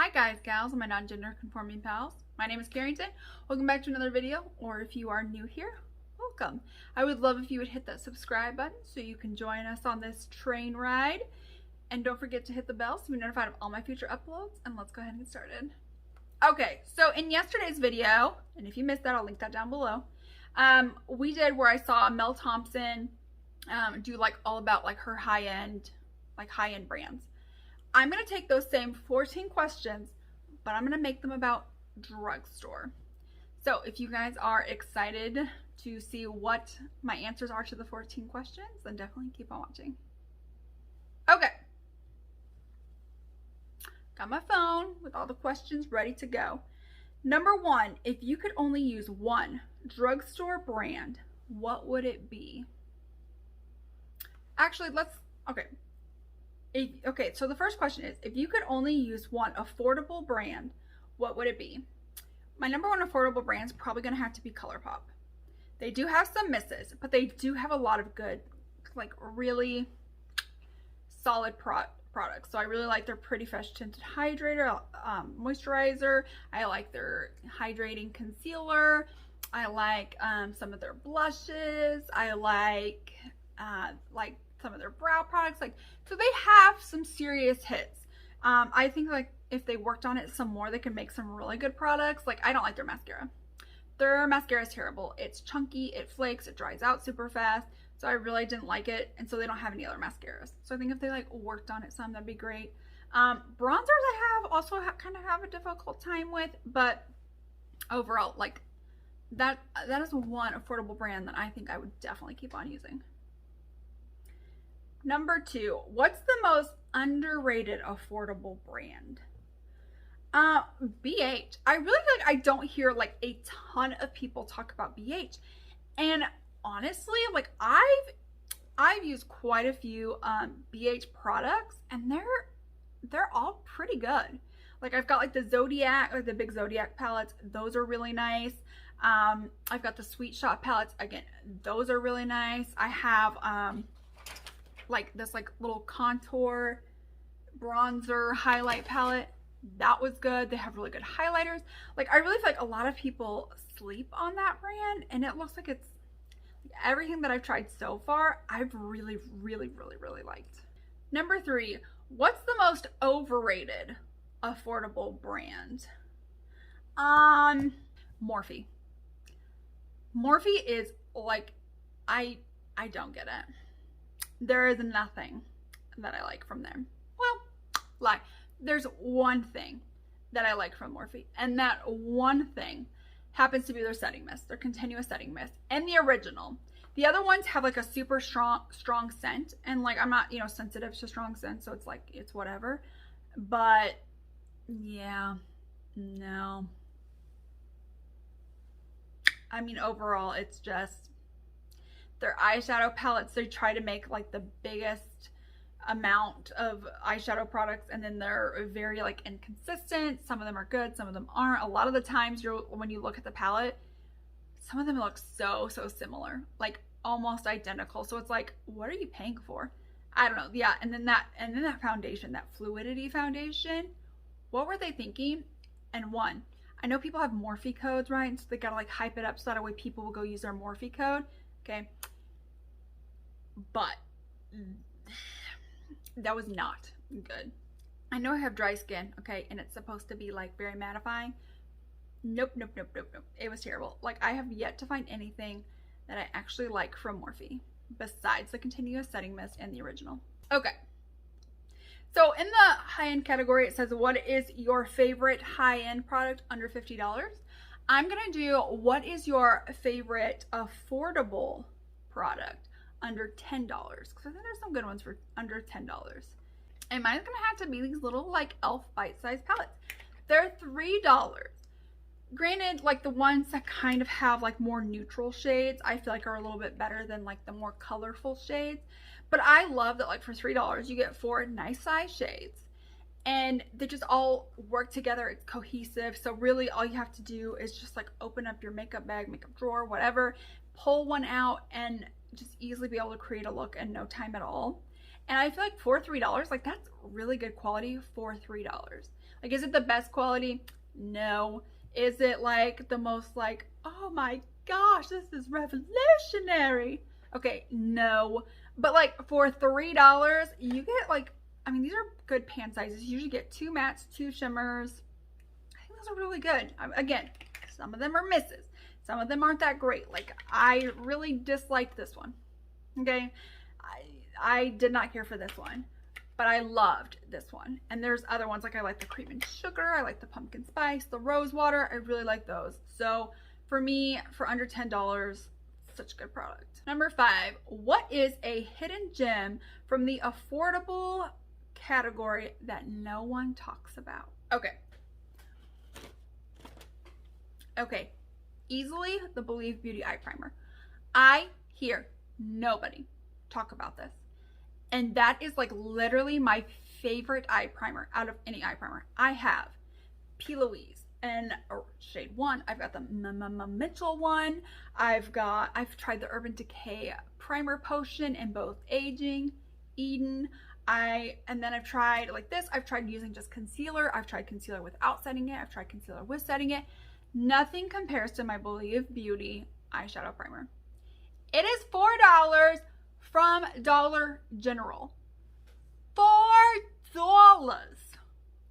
Hi guys, gals, and my non-gender conforming pals. My name is Carrington. Welcome back to another video, or if you are new here, welcome. I would love if you would hit that subscribe button so you can join us on this train ride. And don't forget to hit the bell so you're notified of all my future uploads, and let's go ahead and get started. Okay, so in yesterday's video, and if you missed that, I'll link that down below, we did where I saw Mel Thompson do like all about like her high-end brands. I'm going to take those same 14 questions, but I'm going to make them about drugstore. So if you guys are excited to see what my answers are to the 14 questions, then definitely keep on watching. Okay. Got my phone with all the questions ready to go. Number one, if you could only use one drugstore brand, what would it be? Actually, so the first question is, if you could only use one affordable brand, what would it be? My number one affordable brand is probably going to have to be ColourPop. They do have some misses, but they do have a lot of good, like really solid products. So I really like their Pretty Fresh Tinted Hydrator, moisturizer. I like their hydrating concealer. I like some of their blushes. I like some of their brow products. So they have some serious hits. I think like if they worked on it some more, they could make some really good products. Like, I don't like their mascara. Their mascara is terrible. It's chunky, it flakes, it dries out super fast. So I really didn't like it. And so they don't have any other mascaras. So I think if they like worked on it some, that'd be great. Bronzers I kind of have a difficult time with, but overall, like that is one affordable brand that I think I would definitely keep on using. Number two, what's the most underrated affordable brand? BH. I really feel like I don't hear like a ton of people talk about BH. And honestly, like I've used quite a few BH products, and they're all pretty good. Like I've got like the Zodiac, like the big Zodiac palettes. Those are really nice. I've got the Sweet Shot palettes. Again, those are really nice. I have like this like little contour bronzer highlight palette. That was good. They have really good highlighters. Like I really feel like a lot of people sleep on that brand, and it looks like it's everything that I've tried so far, I've really liked. Number three, what's the most overrated affordable brand? Morphe. Morphe is like, I don't get it. There is nothing that I like from them. Well, lie. There's one thing that I like from Morphe, and that one thing happens to be their setting mist, their continuous setting mist, and the original. The other ones have like a super strong scent, and like I'm not, sensitive to strong scent, so it's like, it's whatever. But yeah, no. I mean, overall, it's just their eyeshadow palettes. They try to make like the biggest amount of eyeshadow products, and then they're very like inconsistent. Some of them are good, some of them aren't. A lot of the times when you look at the palette, some of them look so similar, like almost identical. So it's like, what are you paying for? I don't know. Yeah, and then that foundation, that Fluidity foundation, what were they thinking? And one, I know people have Morphe codes, right? And so they gotta like hype it up so that way people will go use their Morphe code. Okay, but that was not good. I know I have dry skin, okay, and it's supposed to be like very mattifying. Nope. It was terrible. Like I have yet to find anything that I actually like from Morphe besides the continuous setting mist and the original. Okay. So in the high-end category, it says, what is your favorite high-end product under $50? I'm going to do, what is your favorite affordable product under $10? Because I think there's some good ones for under $10. And mine's going to have to be these little like e.l.f. bite-sized palettes. They're $3. Granted, like the ones that kind of have like more neutral shades, I feel like are a little bit better than like the more colorful shades. But I love that like for $3, you get 4 nice size shades. And they just all work together. It's cohesive. So really all you have to do is just like open up your makeup bag, makeup drawer, whatever, pull one out, and just easily be able to create a look in no time at all. And I feel like for $3, like that's really good quality for $3. Like, is it the best quality? No. Is it like the most like, oh my gosh, this is revolutionary? Okay, no. But like for $3, you get like, I mean, these are good pan sizes. You usually get 2 mattes, 2 shimmers. I think those are really good. Again, some of them are misses. Some of them aren't that great. Like, I really disliked this one. Okay, I did not care for this one, but I loved this one. And there's other ones, like I like the cream and sugar, I like the pumpkin spice, the rose water, I really like those. So for me, for under $10, such a good product. Number 5, what is a hidden gem from the affordable category that no one talks about? Okay, easily the Believe Beauty Eye Primer. I hear nobody talk about this. And that is like literally my favorite eye primer out of any eye primer. I have P. Louise and shade 1. I've got the Mitchell one. I've tried the Urban Decay Primer Potion in both Aging, Eden. And then I've tried like this. I've tried using just concealer. I've tried concealer without setting it. I've tried concealer with setting it. Nothing compares to my Believe Beauty eyeshadow primer. It is $4 from Dollar General. $4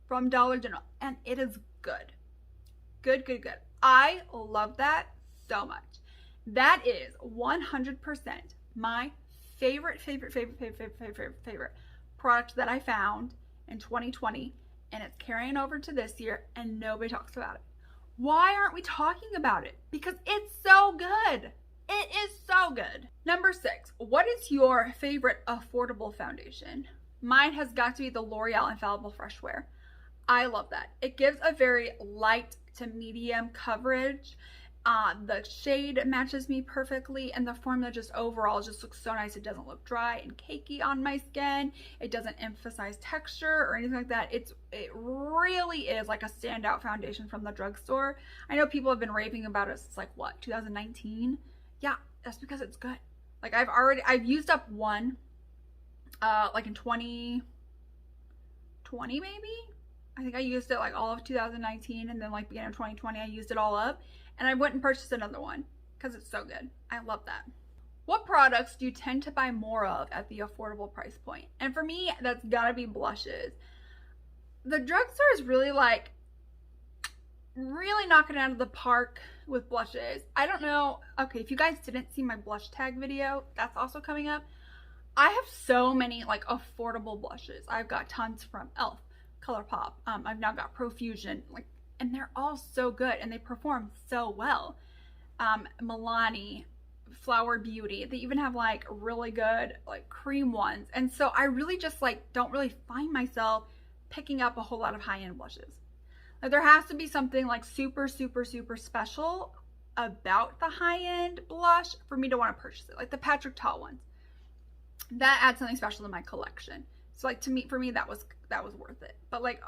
from Dollar General. And it is good. Good. I love that so much. That is 100% my favorite product that I found in 2020. And it's carrying over to this year and nobody talks about it. Why aren't we talking about it? Because it's so good. It is so good. Number 6, what is your favorite affordable foundation? Mine has got to be the L'Oreal Infallible Fresh Wear. I love that. It gives a very light to medium coverage. The shade matches me perfectly, and the formula just overall just looks so nice. It doesn't look dry and cakey on my skin. It doesn't emphasize texture or anything like that. It really is like a standout foundation from the drugstore. I know people have been raving about it since like what, 2019? Yeah, that's because it's good. Like I've used up one, like in 2020 maybe. I think I used it like all of 2019, and then like beginning of 2020 I used it all up, and I went and purchased another one because it's so good. I love that. What products do you tend to buy more of at the affordable price point? And for me, that's gotta be blushes. The drugstore is really knocking it out of the park with blushes. I don't know. Okay, if you guys didn't see my blush tag video, that's also coming up. I have so many like affordable blushes. I've got tons from e.l.f., ColourPop. I've now got Profusion, and they're all so good and they perform so well. Milani, Flower Beauty. They even have like really good like cream ones. And so I really just don't really find myself picking up a whole lot of high-end blushes. Like there has to be something like super special about the high-end blush for me to want to purchase it. Like the Patrick Ta ones. That adds something special to my collection. So like for me that was worth it. But like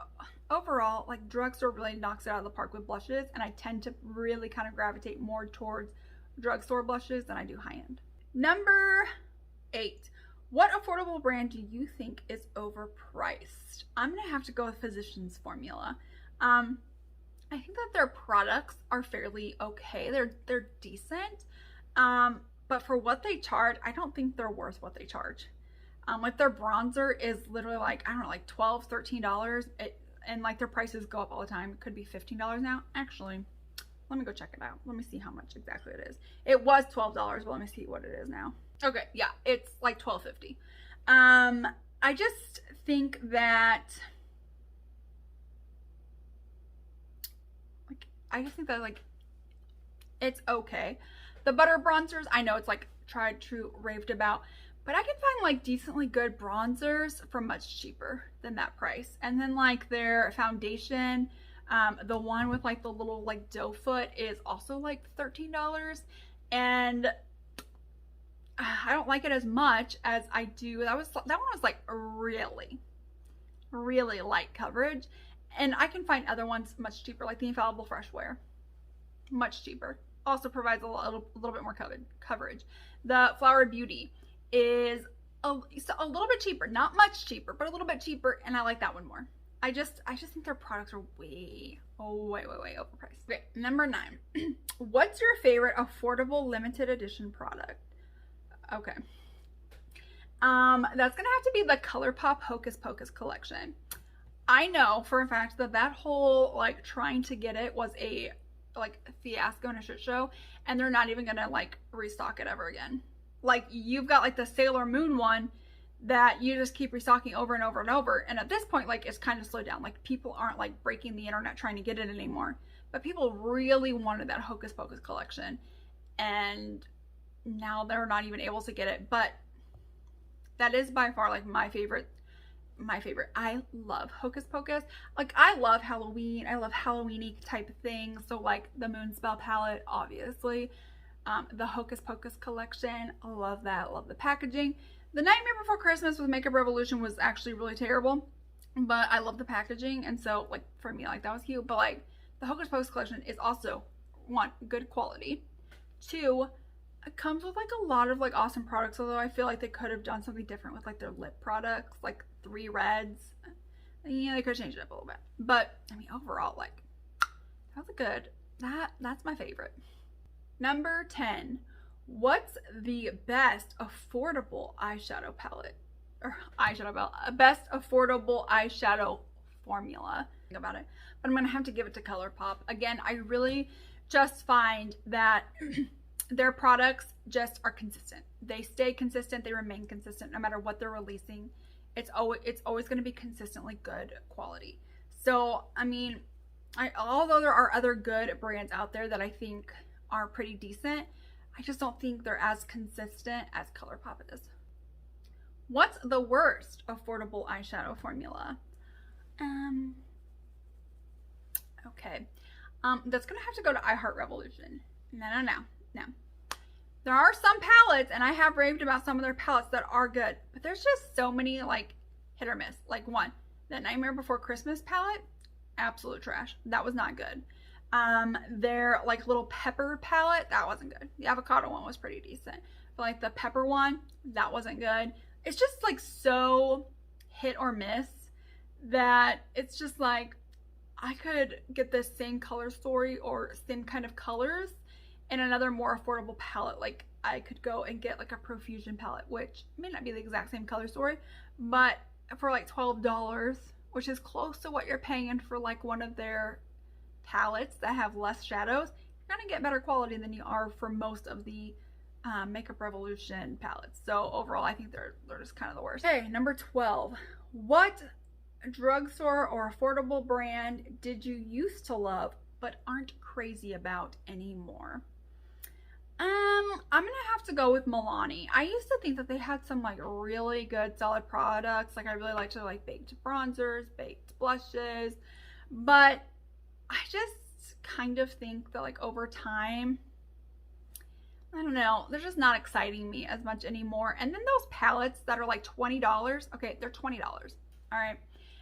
overall, like drugstore really knocks it out of the park with blushes, and I tend to really kind of gravitate more towards drugstore blushes than I do high-end. Number 8. What affordable brand do you think is overpriced? I'm gonna have to go with Physicians Formula. I think that their products are fairly okay. They're decent. But for what they charge, I don't think they're worth what they charge. Like their bronzer is literally like, I don't know, like $12, $13. And like their prices go up all the time. It could be $15 now. Actually, let me go check it out. Let me see how much exactly it is. It was $12, but let me see what it is now. Okay, yeah, it's like $12.50. I just think that it's okay. The butter bronzers, I know it's like tried, true, raved about, but I can find like decently good bronzers for much cheaper than that price. And then like their foundation, the one with like the little like doe foot is also like $13. And I don't like it as much as I do. That one was like really light coverage. And I can find other ones much cheaper, like the Infallible Fresh Wear. Much cheaper. Also provides a little bit more coverage. The Flower Beauty is a little bit cheaper. Not much cheaper, but a little bit cheaper. And I like that one more. I just think their products are way overpriced. Okay, number 9. What's your favorite affordable limited edition product? Okay. That's gonna have to be the ColourPop Hocus Pocus collection. I know for a fact that that whole like trying to get it was a like fiasco and a shit show, and they're not even gonna like restock it ever again. Like you've got like the Sailor Moon one that you just keep restocking over and over and over, and at this point like it's kind of slowed down. Like people aren't like breaking the internet trying to get it anymore, but people really wanted that Hocus Pocus collection, and now they're not even able to get it. But that is by far like my favorite. I love Hocus Pocus. Like I love Halloween. I love Halloween-y type of things. So like the Moonspell palette, obviously. The Hocus Pocus collection, I love that. I love the packaging. The Nightmare Before Christmas with Makeup Revolution was actually really terrible, but I love the packaging, and so like for me like that was cute. But like the Hocus Pocus collection is also, 1, good quality, 2, it comes with like a lot of like awesome products, although I feel like they could have done something different with like their lip products, like 3 reds. Yeah, they could have changed it up a little bit, but I mean overall like that was a good, that's my favorite. Number 10. What's the best affordable eyeshadow palette? Or eyeshadow palette. Best affordable eyeshadow formula. Think about it. But I'm going to have to give it to ColourPop. Again, I really just find that their products just are consistent. They stay consistent. They remain consistent no matter what they're releasing. It's always going to be consistently good quality. So, I mean, although there are other good brands out there that I think are pretty decent, I just don't think they're as consistent as ColourPop is. What's the worst affordable eyeshadow formula? Okay. That's gonna have to go to I Heart Revolution. No. There are some palettes, and I have raved about some of their palettes that are good, but there's just so many like hit or miss. Like 1, the Nightmare Before Christmas palette, absolute trash. That was not good. Their like little pepper palette, that wasn't good. The avocado one was pretty decent, but like the pepper one, that wasn't good. It's just like so hit or miss that it's just like I could get the same color story or same kind of colors in another more affordable palette. Like I could go and get like a Profusion palette, which may not be the exact same color story, but for like $12, which is close to what you're paying for like one of their palettes that have less shadows, you're gonna get better quality than you are for most of the Makeup Revolution palettes. So overall, I think they're just kind of the worst. Okay, number 12. What drugstore or affordable brand did you used to love but aren't crazy about anymore? I'm gonna have to go with Milani. I used to think that they had some like really good solid products. Like I really liked their like baked bronzers, baked blushes, but I just kind of think that like over time, I don't know, they're just not exciting me as much anymore. And then those palettes that are like $20, okay, they're $20, all right?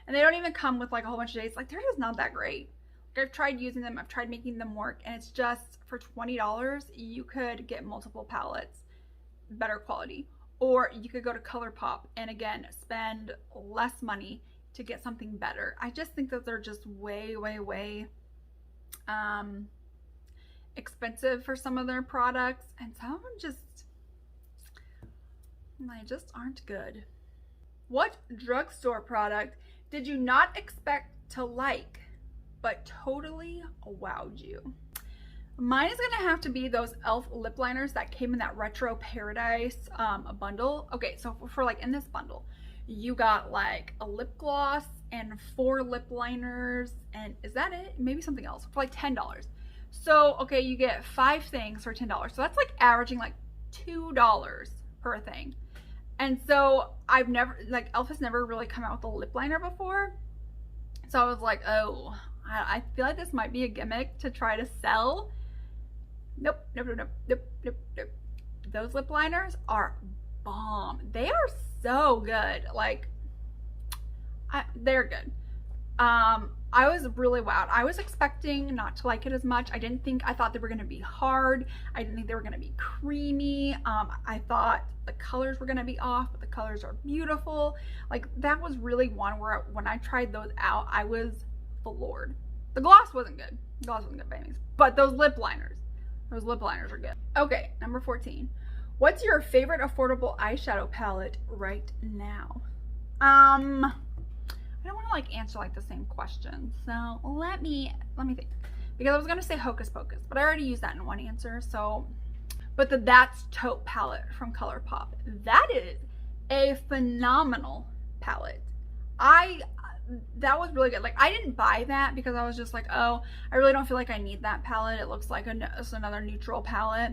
And they don't even come with like a whole bunch of shades. Like they're just not that great. Like I've tried using them, I've tried making them work, and it's just for $20, you could get multiple palettes, better quality. Or you could go to ColourPop and again, spend less money to get something better. I just think that they're just way expensive for some of their products, and some of them just aren't good. What drugstore product did you not expect to like but totally wowed you? Mine is gonna have to be those e.l.f. lip liners that came in that Retro Paradise bundle. Okay, so for like in this bundle, you got like a lip gloss and 4 lip liners, and is that it? Maybe something else for like $10. So okay, you get 5 things for $10. So that's like averaging like $2 per thing. And so I've never, like e.l.f. has never really come out with a lip liner before. So I was like, oh, I feel like this might be a gimmick to try to sell. Nope. Those lip liners are bomb. They are so good. Like, they're good. I was really wowed. I was expecting not to like it as much. I thought they were going to be hard. I didn't think they were going to be creamy. I thought the colors were going to be off, but the colors are beautiful. Like, that was really one where when I tried those out, I was floored. The gloss wasn't good. The gloss wasn't good by any means, but those lip liners are good. Okay, number 14. What's your favorite affordable eyeshadow palette right now? I don't want to like answer like the same question, so let me think, because I was gonna say Hocus Pocus, but I already used that in one answer. So, but That's Taupe palette from ColourPop, that is a phenomenal palette. That was really good. Like, I didn't buy that because I was just like, oh, I really don't feel like I need that palette. It looks like it's another neutral palette.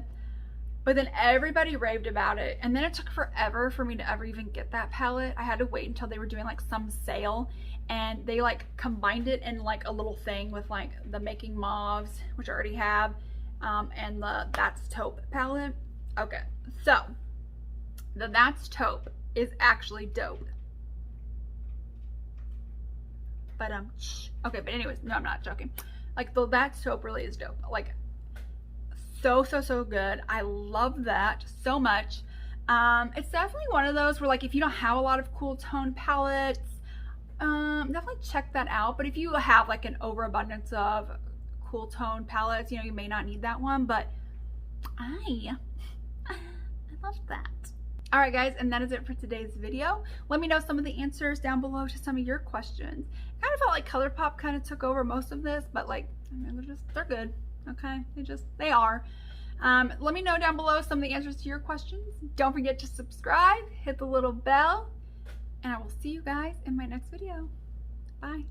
But then everybody raved about it, and then it took forever for me to ever even get that palette. I had to wait until they were doing like some sale, and they like combined it in like a little thing with like the Making Mauves, which I already have, and the That's Taupe palette. Okay, so the That's Taupe is actually dope. But okay, but anyways, no, I'm not joking. Like, the That's Taupe really is dope. Like, so good. I love that so much. It's definitely one of those where, like, if you don't have a lot of cool tone palettes, definitely check that out. But if you have like an overabundance of cool tone palettes, you know, you may not need that one, but I love that. All right, guys, and that is it for today's video. Let me know some of the answers down below to some of your questions. Kind of felt like ColourPop kind of took over most of this, but like, I mean, they're good. Okay, they are. Let me know down below some of the answers to your questions. Don't forget to subscribe, hit the little bell, and I will see you guys in my next video. Bye.